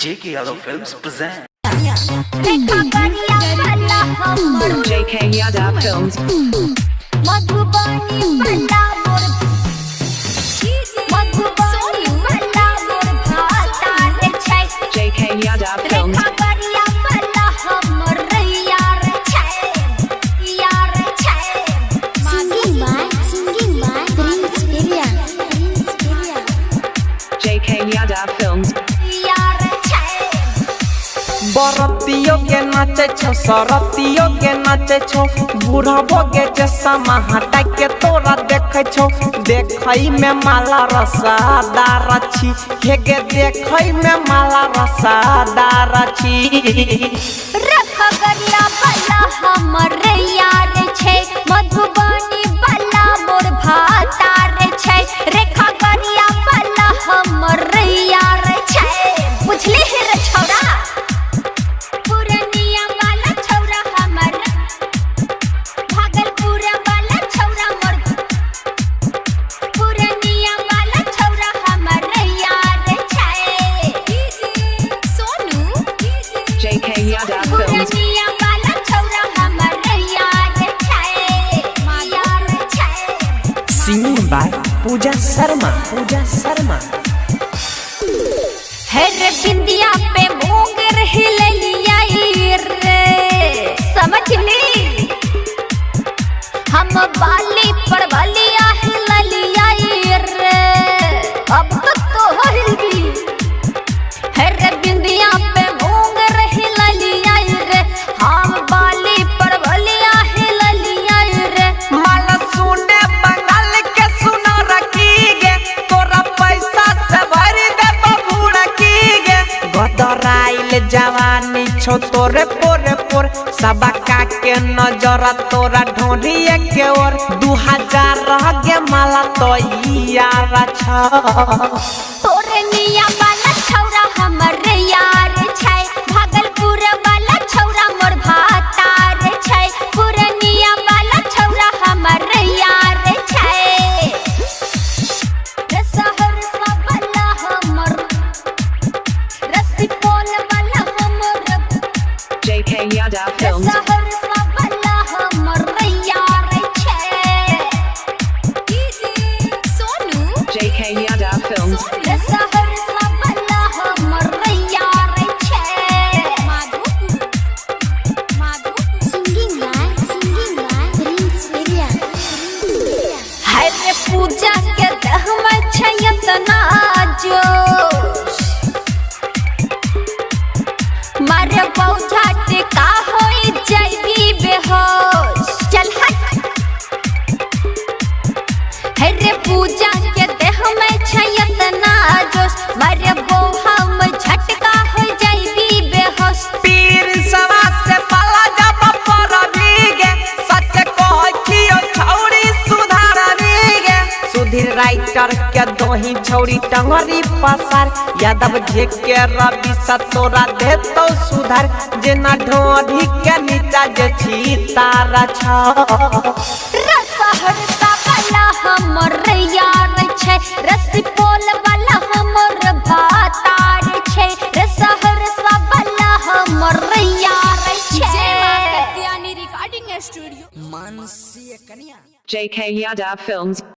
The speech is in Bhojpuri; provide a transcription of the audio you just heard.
JK Yadav Films present. JK Yadav Films. JK Yadav Films. JK Yadav Films. बरतियों के नाचे छो सरतियों के नाचे छो बुढ़ाबो के चश्मा हटा के तोरा देखे छो देखई में माला रसादार छी हेगे देखई में माला रसादार छी रख गरिया भला हमर यार छै मधुबनी भला मोर भातार छै रेखा गरिया भला हमर यार छै बुझली रे छौरा JK Yadav Films. Singing by Pooja Sharma है रे बिंदिया पे मोंगर हिललिया रे समझ ली हम बाली पर बलिया हिललिया रे अब तो हिल भी है रे बिंदिया पे मोंगर हिललिया रे हम बाली पर बलिया हिललिया रे माला सुने बंगाल के सुनो रखी गे तोरा पैसा से भर दे बबूड़ा की गे गदराइल जवानी छो तोरे पोरे पोर सबका के नजर तोरा ढोढ़िए के ओर 2000 रह गे माला तो यार छ तोरे निया वाला छौरा हमर यार छै भागलपुर वाला छौरा मोर भातार छै पूर्णिया वाला छौरा हमर यार छै रे सहरसा वाला हमर रसिपोल वाला हमर JK Yadav Films. सहरसा वाला हमर यार छै Sonu JK Yadav Films. Saharsa वाला हमर यार छै सिंगिंग बाय प्रिंस एरिया हाय रे पूजा के दहम छै इतना जोश मारे पौधा टिका होई जाई बेहोश चल हट है रे पूजा के देह में छै इतना जोश मारे बोहा में झटका हो जाई बेहोश पीर सवा से पाला जब पर भीगे सच कहथियो छौरी सुधार भीगे सुधीर राइटर के दोही छौरी टंगरी पसार यादव जे के रवि सतोरा देतो सुधार जेना ढोढ़ी के नीचा जे छी तारा छ सहरसा वाला हमर यार छै रसिपोल वाला हमर भातार छै रे सहरसा वाला हमर यार छै JK Yadav Films.